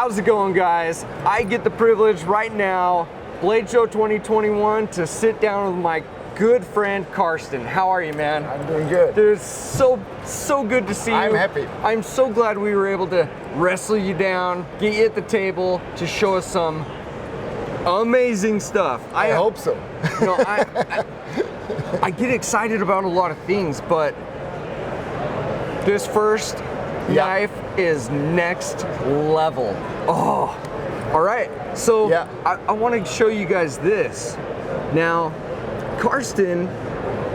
How's it going, guys? I get the privilege right now, Blade Show 2021, to sit down with my good friend Karsten. How are you, man? I'm doing good. Dude, it's so good to see you. I'm happy. I'm so glad we were able to wrestle you down, get you at the table to show us some amazing stuff. I hope so. No, I get excited about a lot of things, but this first knife is next level. Oh, all right. So I want to show you guys this. Now, Karsten,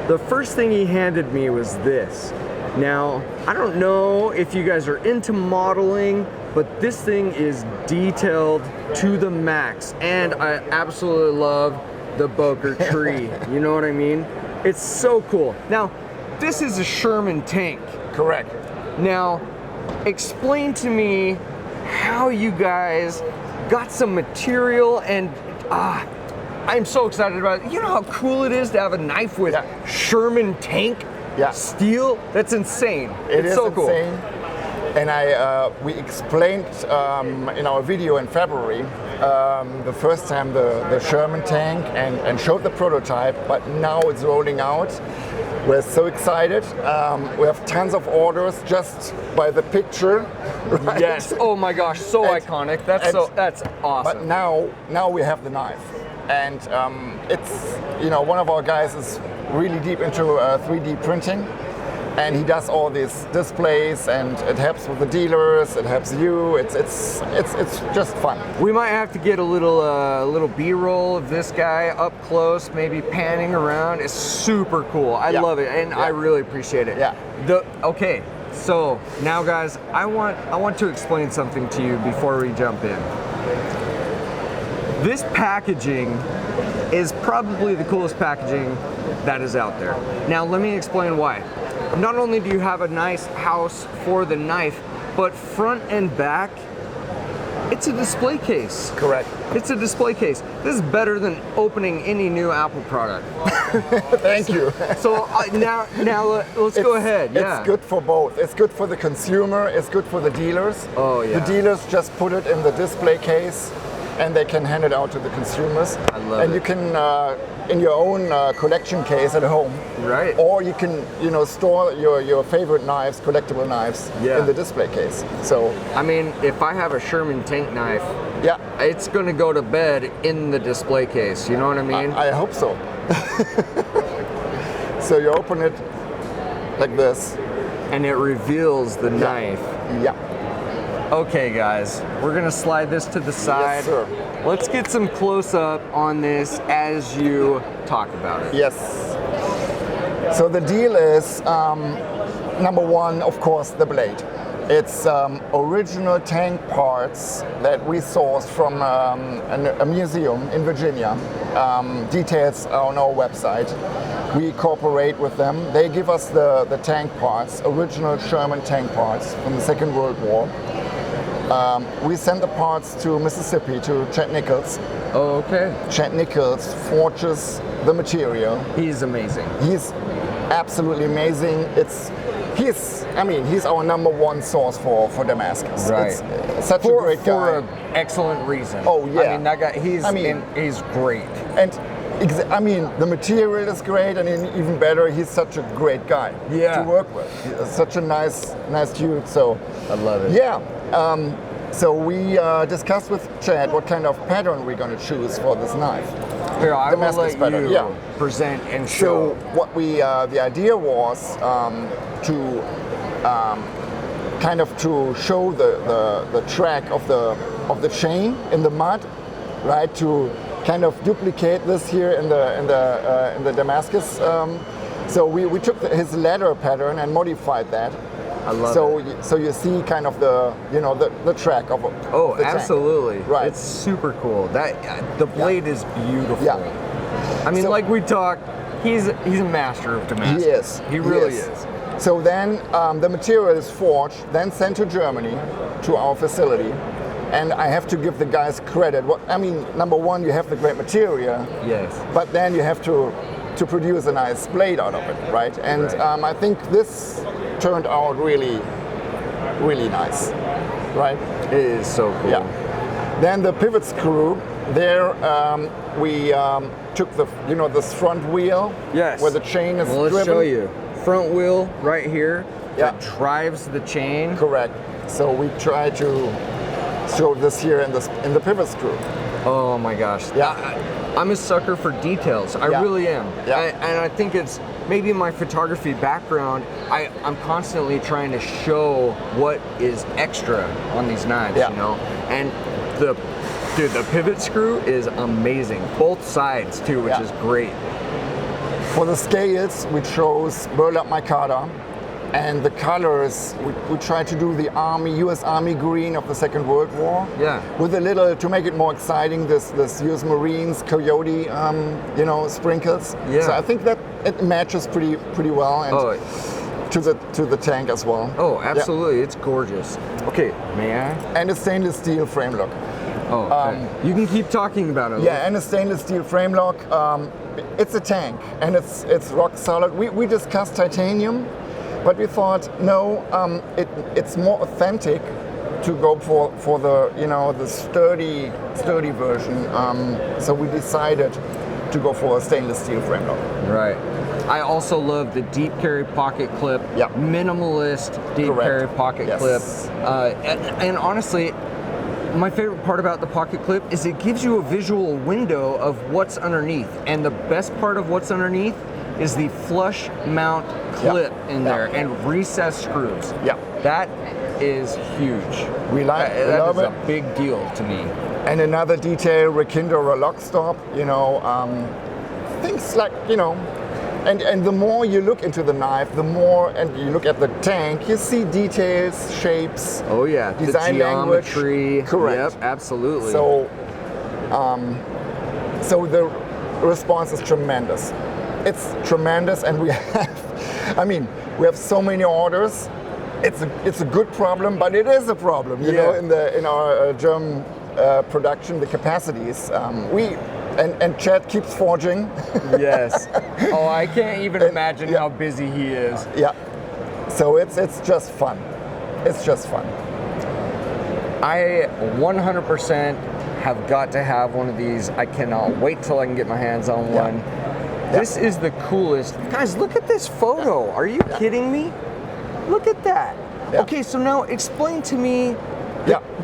the first thing he handed me was this. Now, I don't know if you guys are into modeling, but this thing is detailed to the max, and I absolutely love the Boker tree. You know what I mean? It's so cool. Now, this is a Sherman tank. Correct. Now, explain to me how you guys got some material, and I'm so excited about it. You know how cool it is to have a knife with Sherman tank steel? That's insane. It's so insane. Cool. And we explained in our video in February the first time the Sherman tank and showed the prototype, but now it's rolling out. We're so excited. We have tons of orders just by the picture. Right? Yes. Oh my gosh, so iconic. That's awesome. But now we have the knife, and it's one of our guys is really deep into 3D printing, and he does all these displays, and it helps with the dealers. It helps you. It's just fun. We might have to get a little B-roll of this guy up close, maybe panning around. It's super cool. I love it, and I really appreciate it. Yeah. Okay, so now, guys, I want to explain something to you before we jump in. This packaging is probably the coolest packaging that is out there. Now, let me explain why. Not only do you have a nice house for the knife, but front and back, it's a display case. Correct. It's a display case. This is better than opening any new Apple product. Thank you. So now let's go ahead. It's good for both. It's good for the consumer. It's good for the dealers. Oh yeah. The dealers just put it in the display case, and they can hand it out to the consumers. I love it. And you can, in your own collection case at home, right? Or you can, store your favorite knives, collectible knives, in the display case. So, I mean, if I have a Sherman tank knife, it's gonna go to bed in the display case. You know what I mean? I hope so. So you open it like this, and it reveals the knife. Yeah. Okay, guys, we're gonna slide this to the side. Yes, sir. Let's get some close-up on this as you talk about it. Yes. So the deal is, number one, of course, the blade. It's original tank parts that we sourced from a museum in Virginia. Details are on our website. We cooperate with them. They give us the tank parts, original Sherman tank parts from the Second World War. We send the parts to Mississippi, to Chet Nichols. Oh, okay. Chet Nichols forges the material. He's amazing. He's absolutely amazing. He's our number one source for Damascus. Right. It's such a great guy. For an excellent reason. Oh yeah. I mean, that guy, he's great. And the material is great, and even better, he's such a great guy to work with. He's such a nice dude. So I love it. Yeah. So we discussed with Chad what kind of pattern we're going to choose for this knife. Here, I will let pattern. you present and show. So what the idea was to show the track of the chain in the mud, right? To kind of duplicate this here in the Damascus. So we took his ladder pattern and modified that. I love it. So you see kind of the track of the absolutely. tank. Right. It's super cool. The blade is beautiful. Yeah. I mean, like we talked, he's a master of Damascus. He is. He really is. So then the material is forged, then sent to Germany, to our facility. And I have to give the guys credit. Number one, you have the great material. Yes. But then you have to produce a nice blade out of it, right? And I think this turned out really, really nice. right? It is so cool. Yeah. Then the pivot screw. There we took this front wheel. Yes. Where the chain is Well, let's driven. show you. Front wheel right here. Yeah. That drives the chain. Correct. So we try to show this here in the pivot screw. Oh my gosh. Yeah. I'm a sucker for details. I Yeah. really am. Yeah. And I think it's maybe my photography background, I'm constantly trying to show what is extra on these knives, Yeah. you know? And the pivot screw is amazing. Both sides too, which Yeah. is great. For the scales, we chose burlap micarta, and the colors, we tried to do the US Army green of the Second World War. Yeah. With a little, to make it more exciting, this US Marines coyote, sprinkles. Yeah. So I think that it matches pretty well, and to the tank as well. Oh, absolutely. It's gorgeous. Okay, may I? And a stainless steel frame lock. Oh, okay. You can keep talking about it. Yeah, and a stainless steel frame lock. It's a tank, and it's rock solid. We discussed titanium, but we thought no, it's more authentic to go for the sturdy version. So we decided to go for a stainless steel frame lock. Right. I also love the deep carry pocket clip. Yeah. Minimalist deep Correct. carry pocket Yes. clip. And honestly, my favorite part about the pocket clip is it gives you a visual window of what's underneath. And the best part of what's underneath is the flush mount clip in there and recessed screws. Yeah. That is huge. We like that love is it. a big deal to me. And another detail, rekindle or lock stop, things like, and the more you look into the knife, the more, and you look at the tank, you see details, shapes. Oh yeah, design the geometry. language. Correct. Yep, absolutely. So, so the response is tremendous. It's tremendous, and we have so many orders. It's a good problem, but it is a problem, you know, in our German production, the capacities. And Chad keeps forging. Yes. Oh, I can't even imagine how busy he is. Yeah. So it's just fun. It's just fun. I 100% have got to have one of these. I cannot wait till I can get my hands on one. This is the coolest. Guys, look at this photo. Are you kidding me? Look at that. Yeah. Okay, so now explain to me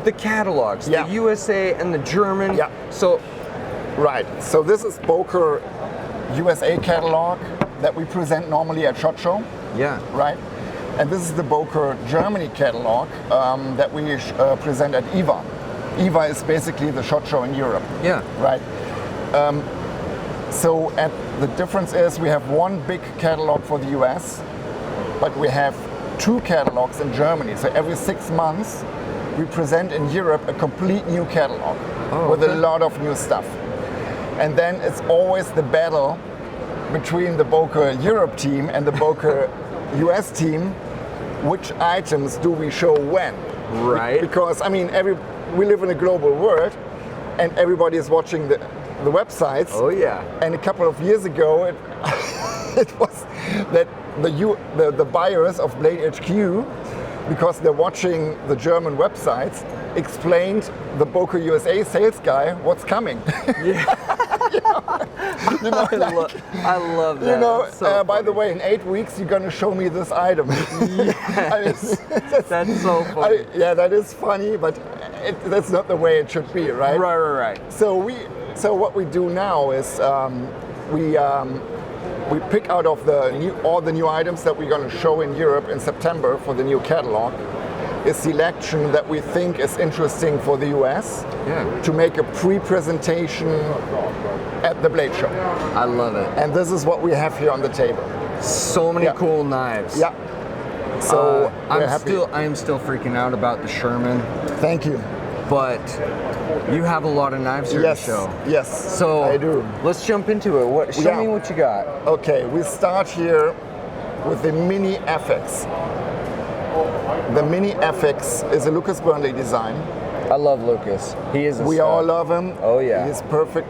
the catalogs, Yeah. the USA and the German. Yeah. So, right. So this is Boker USA catalog that we present normally at SHOT Show. yeah. Right? And this is the Boker Germany catalog that we present at IVA. IVA is basically the SHOT Show in Europe. Yeah. Right? So the difference is we have one big catalog for the US, but we have two catalogs in Germany. So every 6 months, we present in Europe a complete new catalog with a lot of new stuff. And then it's always the battle between the Boker Europe team and the Boker US team. Which items do we show when? Right. Because we live in a global world, and everybody is watching the websites. Oh yeah. And a couple of years ago, it was that the buyers of Blade HQ, because they're watching the German websites, explained the Boker USA sales guy what's coming. I love that. By the way, in 8 weeks you're gonna show me this item. Yes. That's so funny. That is funny, but that's not the way it should be, right? Right. So what we do now is we pick out of all the new items that we're going to show in Europe in September for the new catalog, a selection that we think is interesting for the US to make a pre-presentation at the Blade Show. I love it. And this is what we have here on the table. So many cool knives. Yeah. So we're happy. I am still freaking out about the Sherman. Thank you. But you have a lot of knives here to show. Yes, So I do. Let's jump into it. Show me what you got. Okay, we start here with the Mini FX. The Mini FX is a Lucas Burnley design. I love Lucas. He is a We stud. all love him. Oh yeah. He's perfect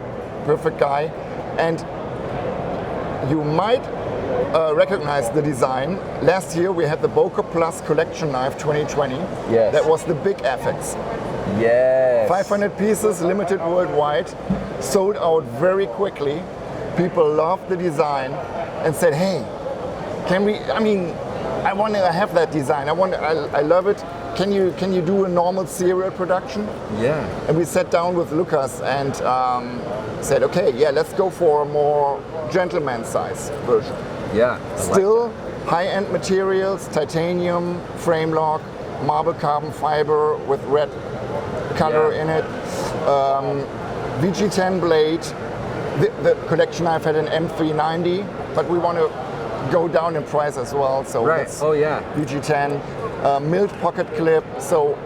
guy. And you might recognize the design. Last year we had the Boker Plus Collection Knife 2020. Yes. That was the big FX. Yes. 500 pieces, limited worldwide, sold out very quickly. People loved the design and said, hey, I want to have that design. I love it. Can you do a normal serial production? Yeah. And we sat down with Lucas and said, okay, yeah, let's go for a more gentleman size version. Yeah. Still high-end materials, titanium, frame lock, marble carbon fiber with red color in it. VG10 blade. The collection knife had an M390, but we want to go down in price as well. So right. Oh yeah. VG10, milled pocket clip. So.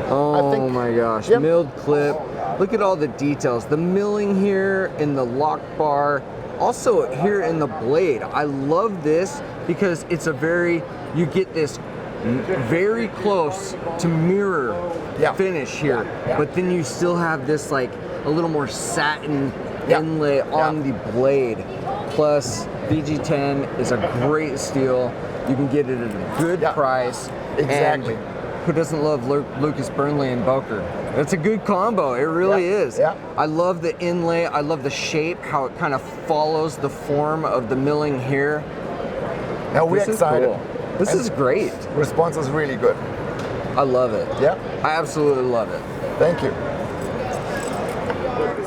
Oh my gosh, yep. Milled clip. Look at all the details. The milling here in the lock bar. Also here in the blade. I love this because it's you get this very close to mirror finish here, but then you still have this like a little more satin inlay on the blade. Plus VG10 is a great steel. You can get it at a good price. Exactly. And who doesn't love Lucas Burnley and Boker? It's a good combo. It really is. Yeah. I love the inlay. I love the shape, how it kind of follows the form of the milling here. Now we're excited. Cool. This is great. Response is really good. I love it. Yeah. I absolutely love it. Thank you.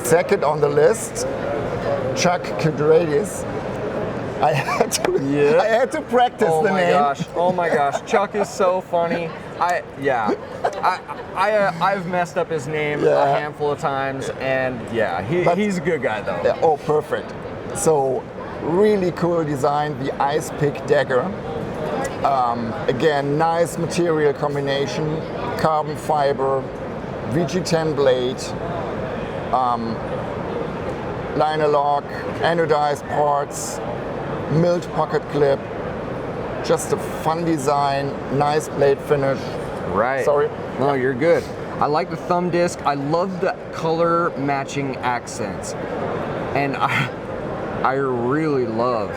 Second on the list, Chuck Gedraitis. I had to practice the name. Oh my gosh. Chuck is so funny. I've messed up his name a handful of times, and he's a good guy though. Yeah, oh, perfect. So really cool design, the Ice Pick dagger. Again, nice material combination, carbon fiber, VG10 blade, liner lock, anodized parts, milled pocket clip. Just a fun design, nice blade finish. Right. Sorry. No, you're good. I like the thumb disc. I love the color matching accents. And I really love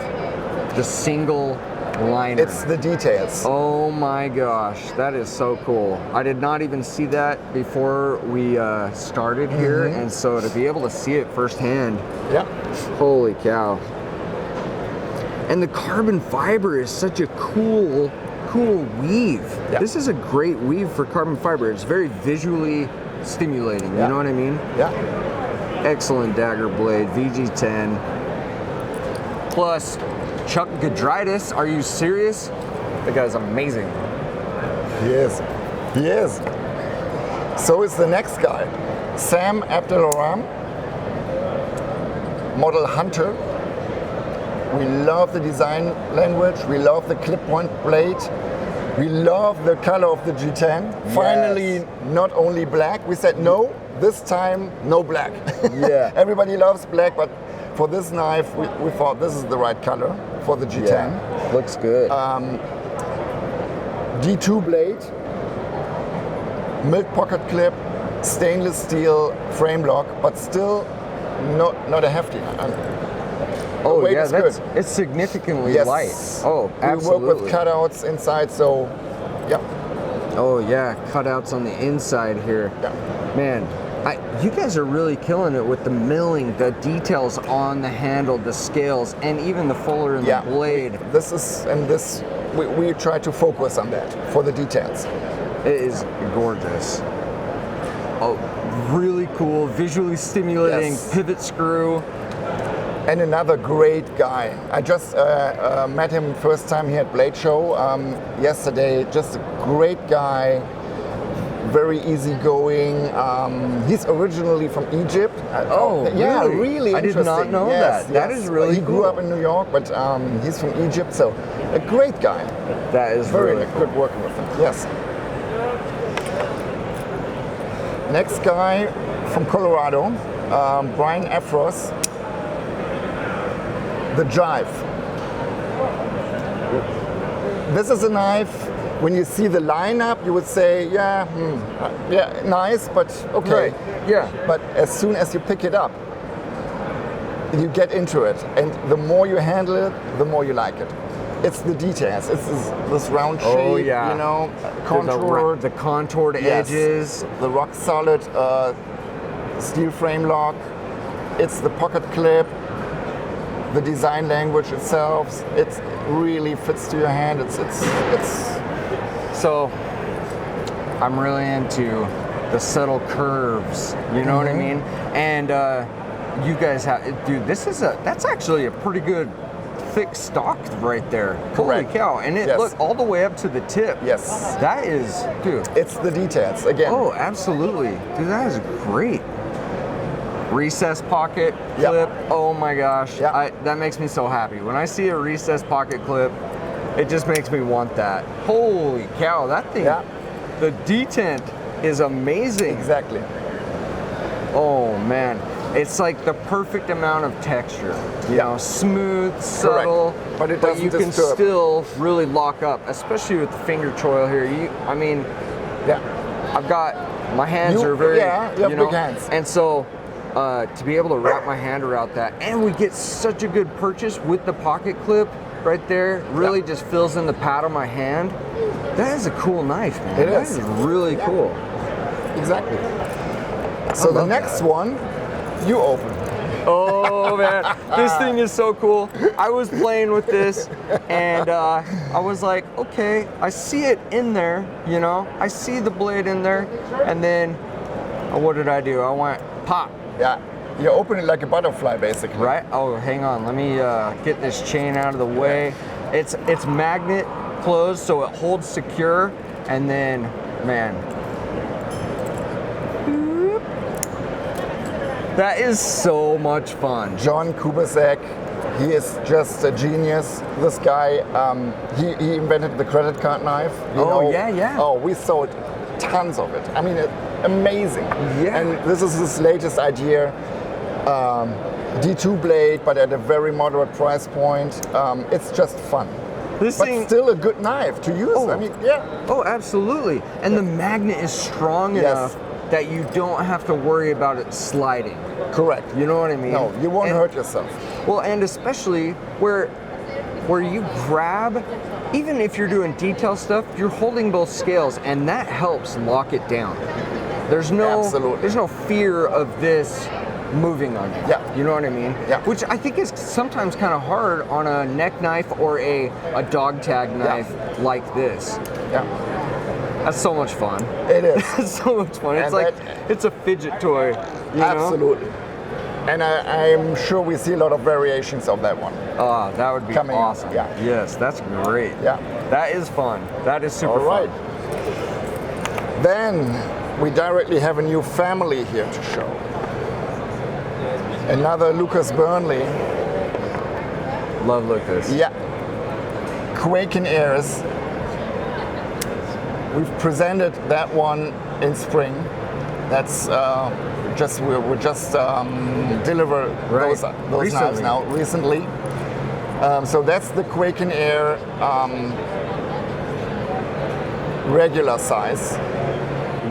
the single liner. It's the details. Oh my gosh, that is so cool. I did not even see that before we started here, and so to be able to see it firsthand, holy cow. And the carbon fiber is such a cool weave. Yeah. This is a great weave for carbon fiber. It's very visually stimulating, you know what I mean? Yeah. Excellent dagger blade, VG10. Plus, Chuck Gedraitis, are you serious? That guy's amazing. He is. He is. So is the next guy, Sam Abdelrahman, model Hunter. We love the design language. We love the clip point blade. We love the color of the G10. Yes. Finally, not only black. We said no, this time no black. Yeah. Everybody loves black, but for this knife, we thought this is the right color for the G10. Yeah. Looks good. D2 blade, milled pocket clip, stainless steel frame lock, but still not a hefty. Oh yeah, it's significantly light. Oh, absolutely. We work with cutouts inside, so yeah. Oh yeah, cutouts on the inside here. Yeah. Man, you guys are really killing it with the milling, the details on the handle, the scales, and even the fuller in the blade. We try to focus on that for the details. It is gorgeous. Oh, really cool, visually stimulating pivot screw. And another great guy. I just met him first time here at Blade Show yesterday. Just a great guy, very easygoing. He's originally from Egypt. Yeah, really I did not know that. That is really He grew up in New York, but he's from Egypt, so a great guy. That is very really good working with him. Yes. Next guy from Colorado, Brian Efros. The Jive. This is a knife, when you see the lineup, you would say, nice, but okay. Right. Yeah. But as soon as you pick it up, you get into it, and the more you handle it, the more you like it. It's the details. It's this round shape, Oh, yeah. you know, contoured, The contoured yes, edges. the rock solid steel frame lock. It's the pocket clip, the design language itself. It really fits to your hand. It's So I'm really into the subtle curves. You know what I mean? And you guys have, dude. That's actually a pretty good thick stock right there. Holy Correct. cow! And it Yes. look all the way up to the tip. Yes. That is, dude. It's the details again. Oh, absolutely, dude. That is great. Recessed pocket Yep. clip. Oh my gosh, Yep. that makes me so happy. When I see a recessed pocket clip, it just makes me want that. Holy cow, that thing. Yeah. The detent is amazing. Exactly. Oh man, it's like the perfect amount of texture. You Yeah. know, smooth, subtle, But it doesn't you can disturb. still really lock up, especially with the finger choil here. I mean, Yeah. I've got my hands You- are very, yeah, you have know, big hands. and so to be able to wrap my hand around that, and we get such a good purchase with the pocket clip right there, really just fills in the pad of my hand. That is a cool knife, man. It That is. is really cool. Exactly. So the love next that. one, you open. Oh man, this thing is so cool. I was playing with this and I was like, okay, I see it in there, you know, I see the blade in there, and then what did I do? I went pop, Yeah. You open it like a butterfly, basically. right? Oh, hang on, let me get this chain out of the way. It's magnet closed, so it holds secure, and then, man, that is so much fun. John Kubasek, he is just a genius. This guy, he invented the credit card knife. You Oh, know. yeah. Oh, we sold tons of it. I mean, amazing. Yeah. And this is his latest idea. D2 blade, but at a very moderate price point. It's just fun. This But thing, still a good knife to use. Oh. I mean, yeah. oh, absolutely. And the magnet is strong Yes. enough that you don't have to worry about it sliding. Correct. You know what I mean? No, you won't And- hurt yourself. Well, and especially where you grab, even if you're doing detail stuff, you're holding both scales, and that helps lock it down. There's no Absolutely. there's no fear of this moving on you. Yeah. You know what I mean? Yeah. Which I think is sometimes kind of hard on a neck knife or a dog tag knife like this. Yeah. That's so much fun. It is. It's so much fun. It's And like that- it's a fidget toy. You know? Absolutely. And I'm sure we see a lot of variations of that one. Oh, that would be Coming up, awesome. yeah. Yes, that's great. Yeah. That is fun. That is super All right. fun. Then we directly have a new family here to show. Another Lucas Burnley. Love Lucas. Yeah. Quake and Airs. We've presented that one in spring. That's we just delivered Right. those knives Recently. now recently. So that's the Quake and Air regular size.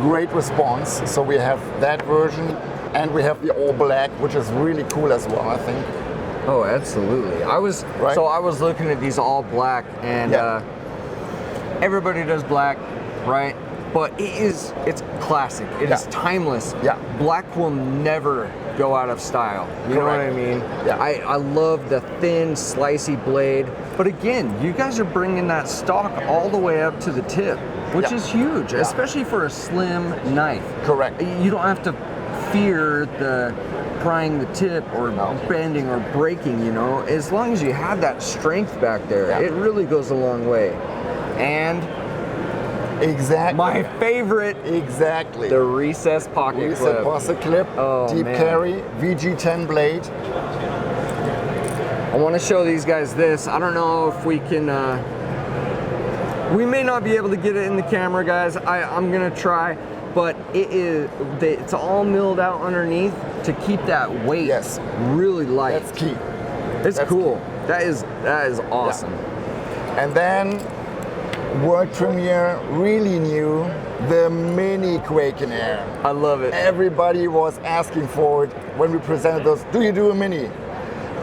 Great response. So we have that version, and we have the all black, which is really cool as well, I think. Oh, absolutely. I was Right. looking at these all black, and Yeah. everybody does black, right? But it's classic. It is Yeah. timeless. Yeah. Black will never go out of style. You know what I Correct. mean? Yeah. I love the thin, slicey blade. But again, you guys are bringing that stock all the way up to the tip, which Yeah. is huge, Yeah. especially for a slim knife. Correct. You don't have to fear the prying the tip or No. bending or breaking, you know. As long as you have that strength back there, Yeah. it really goes a long way. And Exactly. my favorite, Exactly. the recessed pocket Reset clip. pocket clip, Oh, deep man. carry, VG10 blade. I want to show these guys this. I don't know if we can, we may not be able to get it in the camera, guys. I'm gonna try, but it's all milled out underneath to keep that weight Yes. really light. That's key. It's that's cool. That is awesome. And then world premiere, really new, the mini Quake and Air. I love it. Everybody was asking for it when we presented those. Do you do a mini?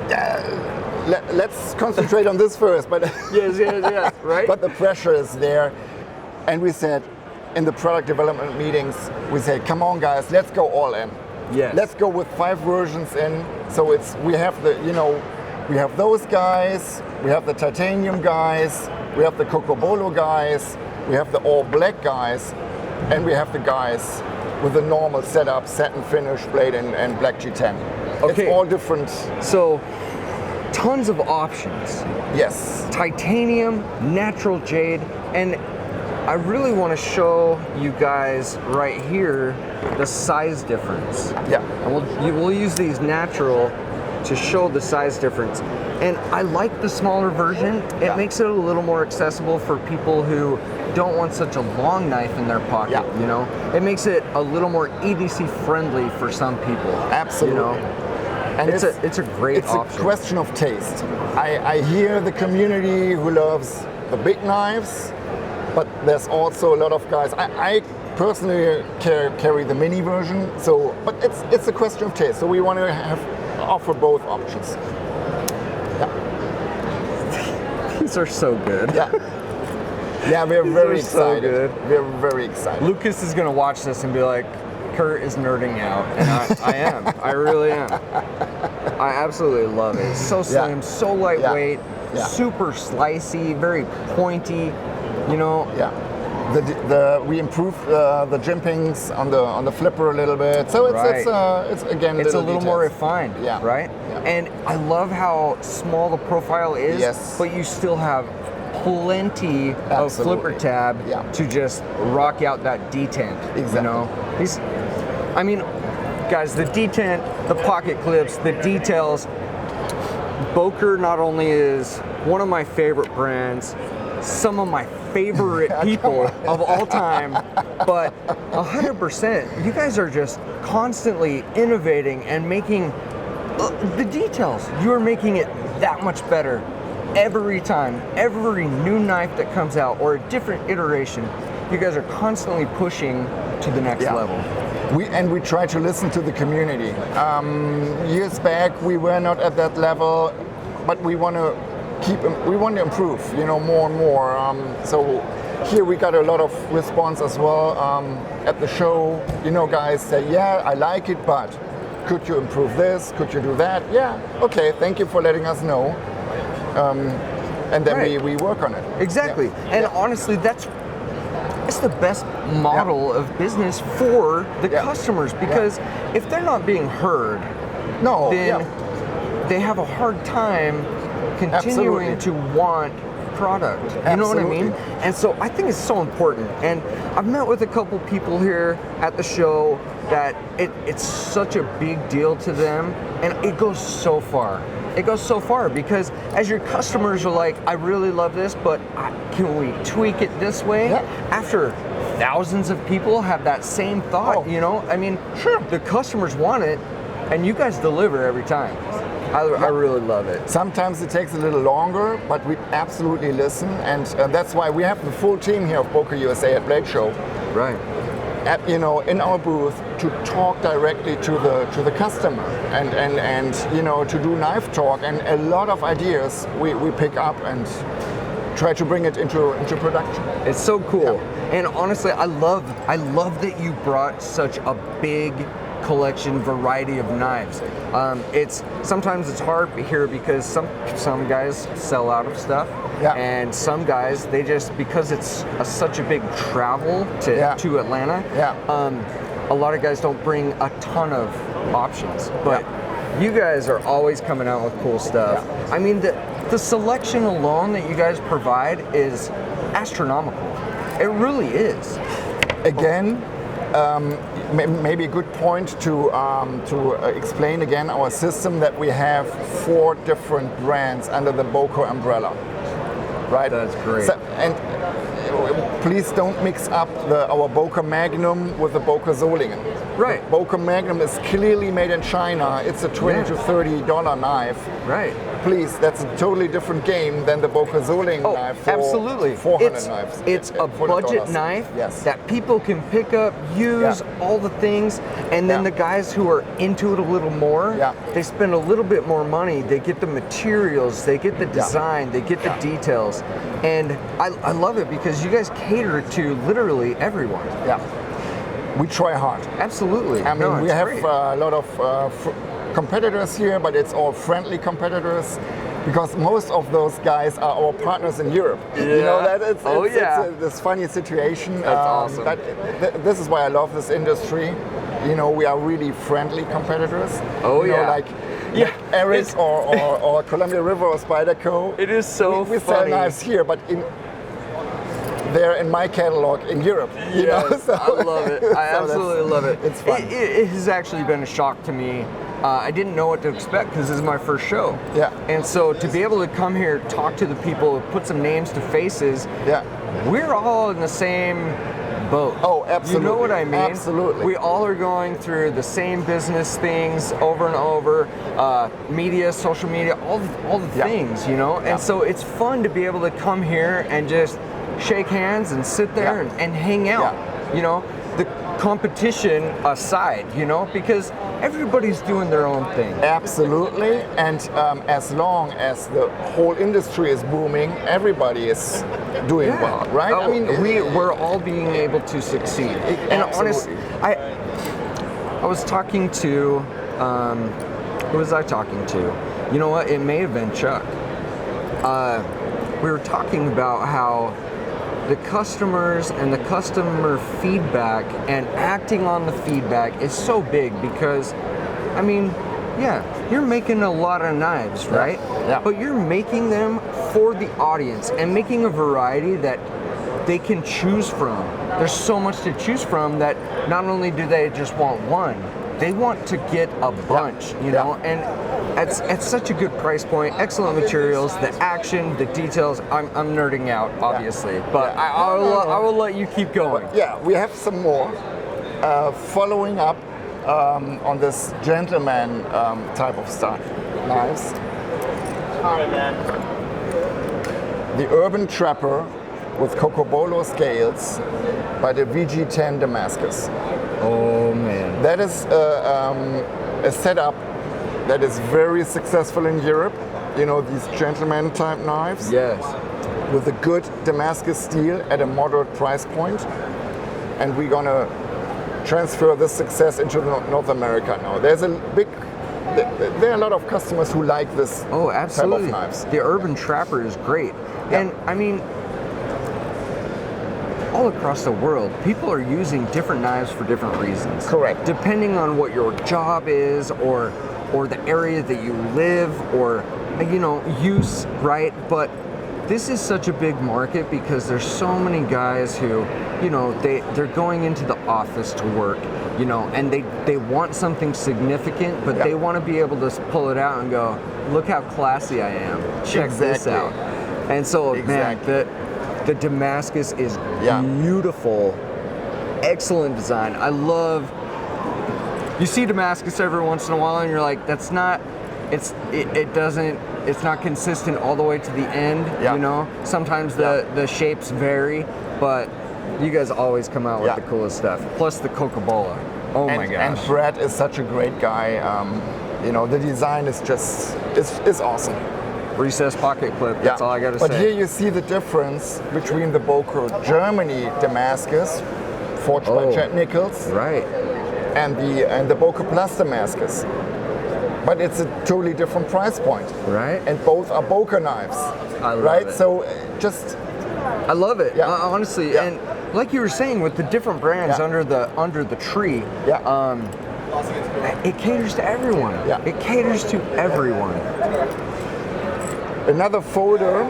let's concentrate on this first. But yes, right? but the pressure is there, and we said in the product development meetings, we said, come on guys, let's go all in. Yes. Let's go with 5 versions in. So we have we have those guys, we have the titanium guys, we have the Cocobolo guys, we have the all black guys, and we have the guys with the normal setup, satin finish blade and black G10. Okay. It's all different. So, tons of options. Yes. Titanium, natural jade, and I really want to show you guys right here the size difference. Yeah. And we'll use these natural to show the size difference. And I like the smaller version. It makes it a little more accessible for people who don't want such a long knife in their pocket, you know? It makes it a little more EDC friendly for some people. Absolutely. You know? And it's a great option. It's a question of taste. I hear the community who loves the big knives, but there's also a lot of guys. I personally carry the mini version, but it's a question of taste. So we want to offer both options. Yeah. These are so good. Yeah. Yeah, we're very so excited. good. We're very excited. Lucas is gonna watch this and be like, Kurt is nerding out, and I am. I really am. I absolutely love it. It's so slim, so lightweight, super slicey, very pointy. You know. Yeah. We improved the jimpings on the flipper a little bit, so it's again it's a little details. more refined. Yeah. Right. Yeah. And I love how small the profile is. Yes. But you still have plenty of flipper tab to just rock out that detent. Exactly. You know. I mean, guys, the detent, the pocket clips, the details. Boker not only is one of my favorite brands, some of my favorite people of all time, but 100%, you guys are just constantly innovating and making the details. You are making it that much better every time. Every new knife that comes out or a different iteration, you guys are constantly pushing to the next level. We try to listen to the community. Years back, we were not at that level, but we want to improve, more and more. So here we got a lot of response as well at the show. Guys say, yeah, I like it, but could you improve this? Could you do that? Yeah, okay, thank you for letting us know. And then we work on it. Exactly. And honestly, it's the best model of business for the customers, because if they're not being heard, then they have a hard time continuing to want product. You know what I mean? And so I think it's so important. And I've met with a couple people here at the show that it's such a big deal to them, and it goes so far. It goes so far because as your customers are like, I really love this, but can we tweak it this way? After thousands of people have that same thought, I mean, sure, the customers want it, and you guys deliver every time. I really love it. Sometimes it takes a little longer, but we absolutely listen, and that's why we have the full team here of Boker USA at Blade Show. Right. In our booth to talk directly to the customer and to do knife talk, and a lot of ideas we pick up and try to bring it into production. It's so cool. And honestly, I love that you brought such a big collection variety of knives. Sometimes it's hard here because some guys sell out of stuff, and some guys because it's such a big travel to Atlanta. A lot of guys don't bring a ton of options, but you guys are always coming out with cool stuff. I mean, the selection alone that you guys provide is astronomical. It really is. Again. Maybe a good point to explain again our system, that we have 4 different brands under the Boker umbrella, right? That's great. And please don't mix up our Boker Magnum with the Boker Solingen. Right. The Boker Magnum is clearly made in China. It's a $20 to $30 knife. Right. Please, that's a totally different game than the Boker Zoling knife for absolutely. 400 knives. It's a budget knife that people can pick up, use all the things, and then the guys who are into it a little more, they spend a little bit more money. They get the materials, they get the design, they get the details, and I love it because you guys cater to literally everyone. Yeah. We try hard. Absolutely. I mean, we have a lot of competitors here, but it's all friendly competitors because most of those guys are our partners in Europe. Yeah. You know that it's this funny situation. That's awesome. But this is why I love this industry. You know, we are really friendly competitors. Oh, you know, like Eric or Columbia River or Spyderco. It is so we funny. sell knives here, but they're in my catalog in Europe. You know? So, I love it. I absolutely love it. It's fun. It has actually been a shock to me. I didn't know what to expect because this is my first show. Yeah. And so to be able to come here, talk to the people, put some names to faces. Yeah. We're all in the same boat. Oh, absolutely. You know what I mean? Absolutely. We all are going through the same business things over and over, media, social media, all the things, you know? And so it's fun to be able to come here and just shake hands and sit there and hang out, you know? The competition aside, you know, because everybody's doing their own thing. Absolutely, and as long as the whole industry is booming, everybody is doing well, right? Oh, I mean, we're all being able to succeed. And honestly, I was talking to, who was I talking to? You know what? It may have been Chuck. We were talking about how the customers and the customer feedback and acting on the feedback is so big because, I mean, you're making a lot of knives, right? Yeah. But you're making them for the audience and making a variety that they can choose from. There's so much to choose from that not only do they just want one, they want to get a bunch, you know? And at such a good price point, excellent materials, the action, the details. I'm nerding out, obviously, but I will let you keep going. Yeah, we have some more. Following up on this gentleman type of stuff, knives. The Urban Trapper with Cocobolo scales by the VG10 Damascus. Oh man. That is a setup that is very successful in Europe. You know, these gentleman type knives. Yes. With a good Damascus steel at a moderate price point. And we're gonna transfer this success into North America now. There are a lot of customers who like this type of knives. The Urban Trapper is great. Yeah. And I mean, all across the world, people are using different knives for different reasons. Correct. Depending on what your job is or the area that you live or, you know, use, right? But this is such a big market because there's so many guys who, you know, they're going into the office to work, you know, and they want something significant, but they want to be able to pull it out and go, look how classy I am. Check this out. And so, man, the Damascus is beautiful, excellent design. I love. You see Damascus every once in a while, and you're like, it's not consistent all the way to the end. You know, sometimes the shapes vary, but you guys always come out with the coolest stuff. Plus the Coca-Cola. Oh my gosh. And Brad is such a great guy. You know, the design is just is awesome. Recessed pocket clip, that's all I gotta say. But here you see the difference between the Boker Germany Damascus, forged by Chad Nichols, and the Boker Plus Damascus. But it's a totally different price point. And both are Boker knives. I love it. So I love it, honestly. And like you were saying, with the different brands under the tree, it caters to everyone. It caters to everyone. Another folder,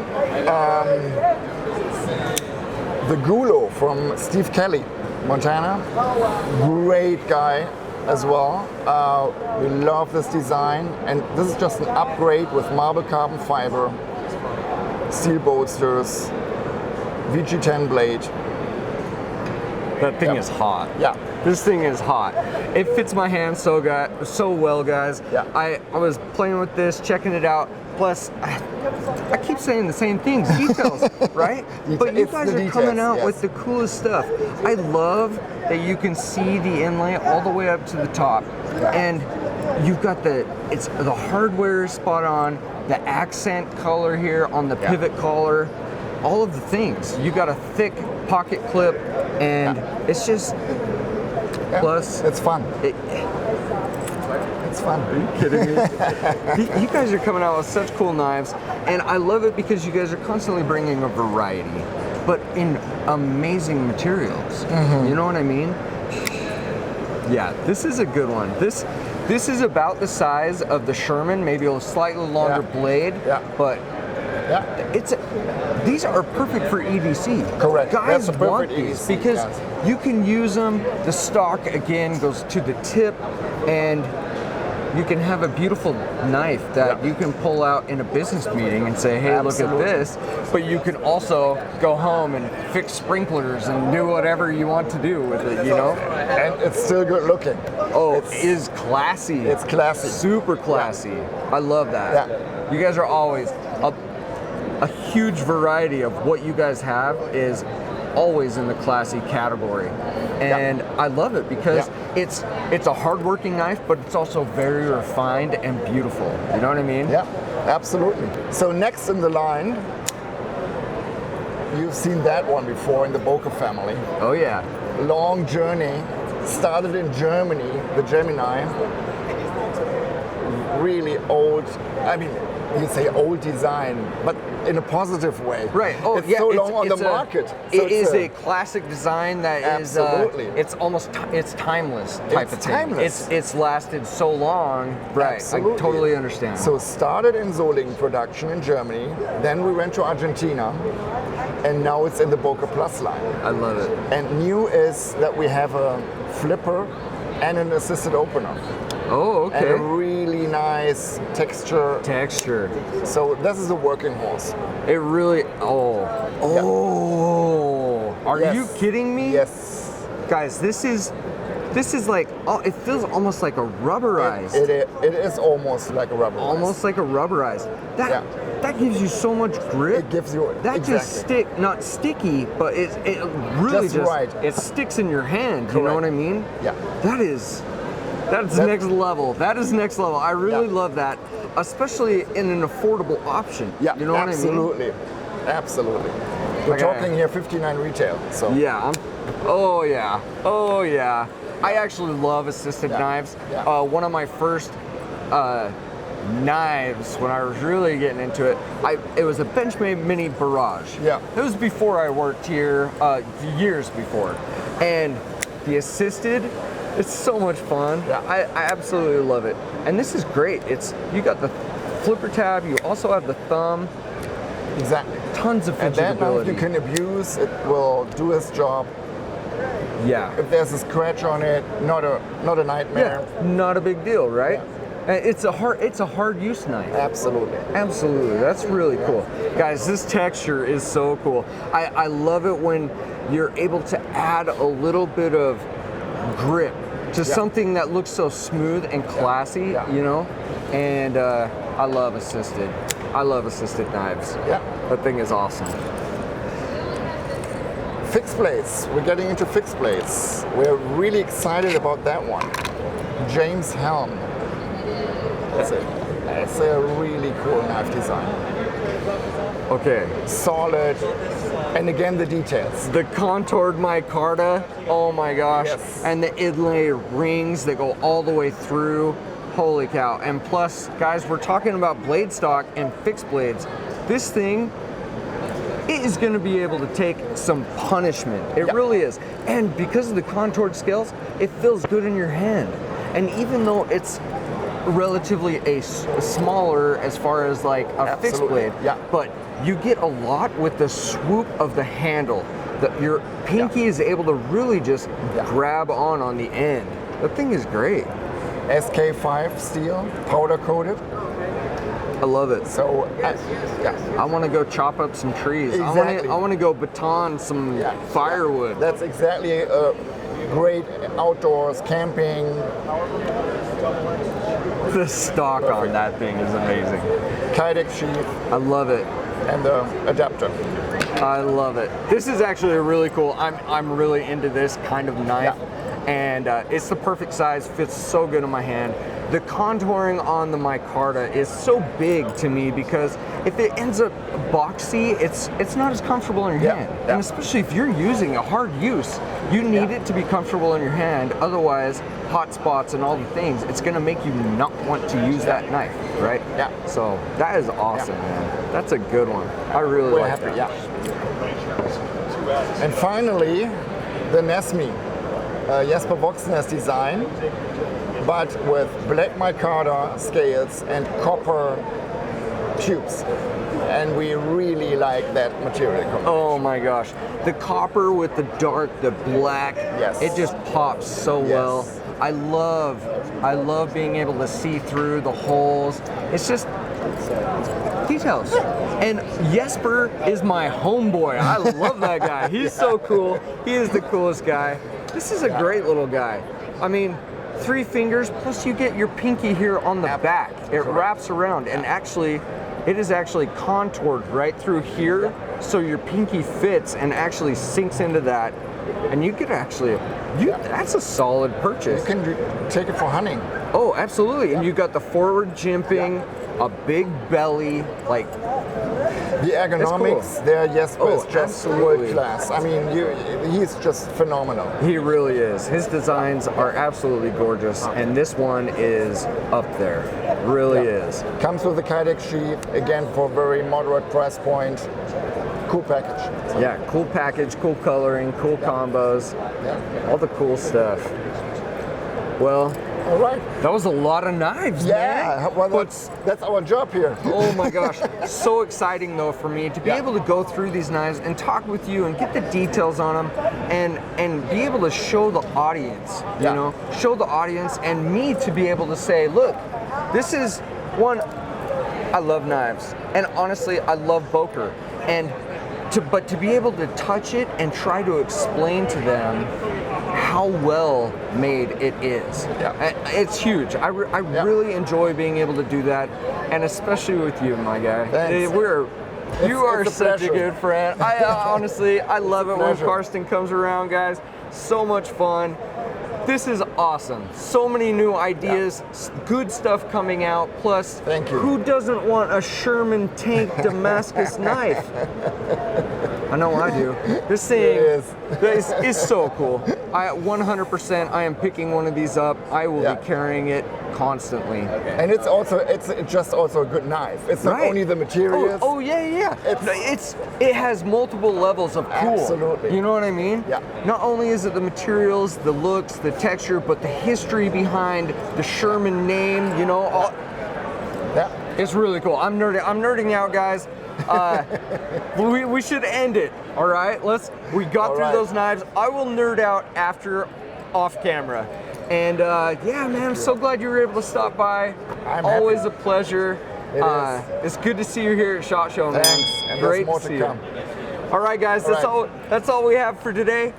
the Gulo from Steve Kelly, Montana. Great guy as well. We love this design, and this is just an upgrade with marble carbon fiber, steel bolsters, VG10 blade. That thing is hot. This thing is hot. It fits my hand so well, guys. Yeah. I was playing with this, checking it out. Plus, I keep saying the same things, details, right? But you It's guys the are coming details, out yes. with the coolest stuff. I love that you can see the inlay all the way up to the top, and you've got the hardware is spot on, the accent color here on the pivot collar, all of the things. You got a thick pocket clip, and it's just plus it's fun. It's fun. Are you kidding me? You guys are coming out with such cool knives, and I love it because you guys are constantly bringing a variety, but in amazing materials. You know what I mean? Yeah, this is a good one. This is about the size of the Sherman, maybe a slightly longer blade, but these are perfect for EDC. Correct. Guys That's a want perfect these EDC, because yes. you can use them. The stock again goes to the tip, and you can have a beautiful knife that you can pull out in a business meeting and say, hey, Absolutely. look at this. But you can also go home and fix sprinklers and do whatever you want to do with it, you know? And it's still good looking. Oh, it is classy. It's classy. Super classy. I love that. Yeah. You guys are always a huge variety of what you guys have is always in the classy category, and I love it because it's a hardworking knife, but it's also very refined and beautiful. You know what I mean? Yeah, absolutely. So next in the line, you've seen that one before in the Boker family. Oh yeah. Long journey, started in Germany, the Gemini. Really old, I mean, you say old design, but in a positive way. Right. Oh, it's yeah. so long on the market. So It is a classic design that Absolutely. is. It's almost. It's timeless type of thing. Timeless. It's lasted so long. Right. Absolutely. I totally understand. So started in Solingen production in Germany, then we went to Argentina, and now it's in the Boker Plus line. I love it. And new is that we have a flipper and an assisted opener. Oh, And a okay. really nice texture. Texture. So this is a working horse. It really. Oh. Are Yes. you kidding me? Yes. Guys, this is like. Oh, it feels almost like a rubberized. It is almost like a rubber. Almost like a rubberized. That gives you so much grip. It gives you that exactly. not sticky, but it really Just right. It sticks in your hand. You know Correct. what I mean? Yeah. That's next level. That is next level. I really love that, especially in an affordable option. Yeah, you know what I mean? Absolutely. We're Okay. talking here 59 retail. So Yeah. Oh yeah. I actually love assisted knives. Yeah. One of my first knives when I was really getting into it, it was a Benchmade Mini Barrage. Yeah. It was before I worked here, years before, and the assisted. It's so much fun. Yeah. I absolutely love it. And this is great. You got the flipper tab, you also have the thumb, exactly. tons of And that knife fidgetability. you can abuse. It will do its job. Yeah. If there's a scratch on it, not a nightmare. Yeah, not a big deal, right? And it's a hard use knife. Absolutely. Absolutely, that's really cool. Guys, this texture is so cool. I love it when you're able to add a little bit of grip to something that looks so smooth and classy, you know? And I love assisted. I love assisted knives. Yeah. That thing is awesome. Fixed blades. We're getting into fixed blades. We're really excited about that one. James Helm. That's a really cool knife design. Okay. Solid. And again, the details. The contoured micarta, oh my gosh. Yes. And the inlay rings that go all the way through. Holy cow. And plus, guys, we're talking about blade stock and fixed blades. This thing, it is going to be able to take some punishment. It really is. And because of the contoured scales, it feels good in your hand. And even though it's relatively smaller as far as like a fixed blade, but you get a lot with the swoop of the handle. Your pinky is able to really just grab on the end. The thing is great. SK5 steel, powder coated. I love it. So, I want to go chop up some trees. Exactly. I want to go baton some firewood. That's exactly great outdoors, camping. The stock on that thing is amazing. Kydex sheath. I love it. And the adapter. I love it. This is actually really cool. I'm really into this kind of knife, and it's the perfect size. Fits so good in my hand. The contouring on the micarta is so big to me because if it ends up boxy, it's not as comfortable in your hand. And especially if you're using a hard use, you need it to be comfortable in your hand. Otherwise, hot spots and all the things, it's gonna make you not want to use that knife, right? Yeah. So that is awesome, man. That's a good one. I really like that. Yeah. And finally, the Nesmi, Jesper Voxnes design, but with black micarta scales and copper tubes. And we really like that material combination. Oh my gosh. The copper with the dark, the black, it just pops so well. I love being able to see through the holes. It's just details. And Jesper is my homeboy. I love that guy. He's so cool. He is the coolest guy. This is a great little guy. I mean, 3 fingers, plus you get your pinky here on the back. It wraps around, and actually, it is actually contoured right through here, so your pinky fits and actually sinks into that. And you could actually, that's a solid purchase. You can take it for hunting. Oh, absolutely. And you got the forward jimping, a big belly, like. The ergonomics there, Jesper is just absolutely. world class. I mean, he's just phenomenal. He really is. His designs are absolutely gorgeous, and this one is up there. Really is. Comes with the Kydex sheath, again for very moderate price point. Cool package. Yeah, cool package, cool coloring, cool combos, all the cool stuff. Well, all right. That was a lot of knives, man. Well, that's our job here. Oh my gosh. So exciting though for me to be able to go through these knives and talk with you and get the details on them and be able to show the audience, you know, show the audience and me to be able to say, look, this is one, I love knives. And honestly, I love Boker. But to be able to touch it and try to explain to them how well made it is. It's huge. I really enjoy being able to do that, and especially with you, my guy. Thanks. You are such pleasure. a good friend. I honestly, I love it when pleasure. Karsten comes around, guys. So much fun. This is awesome. So many new ideas, good stuff coming out. Plus, who doesn't want a Sherman tank Damascus knife? I know I do. This thing is so cool. 100%, I am picking one of these up. I will be carrying it constantly. And it's just also a good knife. It's not only the materials. Oh yeah. It has multiple levels of cool. Absolutely. You know what I mean? Yeah. Not only is it the materials, the looks, the texture, but the history behind the Sherman name, you know. It's really cool. I'm nerding out, guys. We should end it. All right, we got through those knives. I will nerd out after off camera. And yeah, man, I'm so glad you were able to stop by. Always a pleasure. It's good to see you here at SHOT Show, man. Thanks. And great more to see to come. you. All right, guys, that's all we have for today.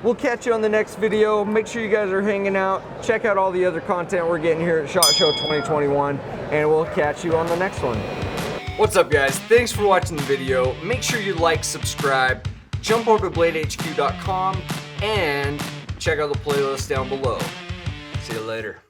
We'll catch you on the next video. Make sure you guys are hanging out. Check out all the other content we're getting here at SHOT Show 2021, and we'll catch you on the next one. What's up, guys? Thanks for watching the video. Make sure you like, subscribe, jump over to bladehq.com, and check out the playlist down below. See you later.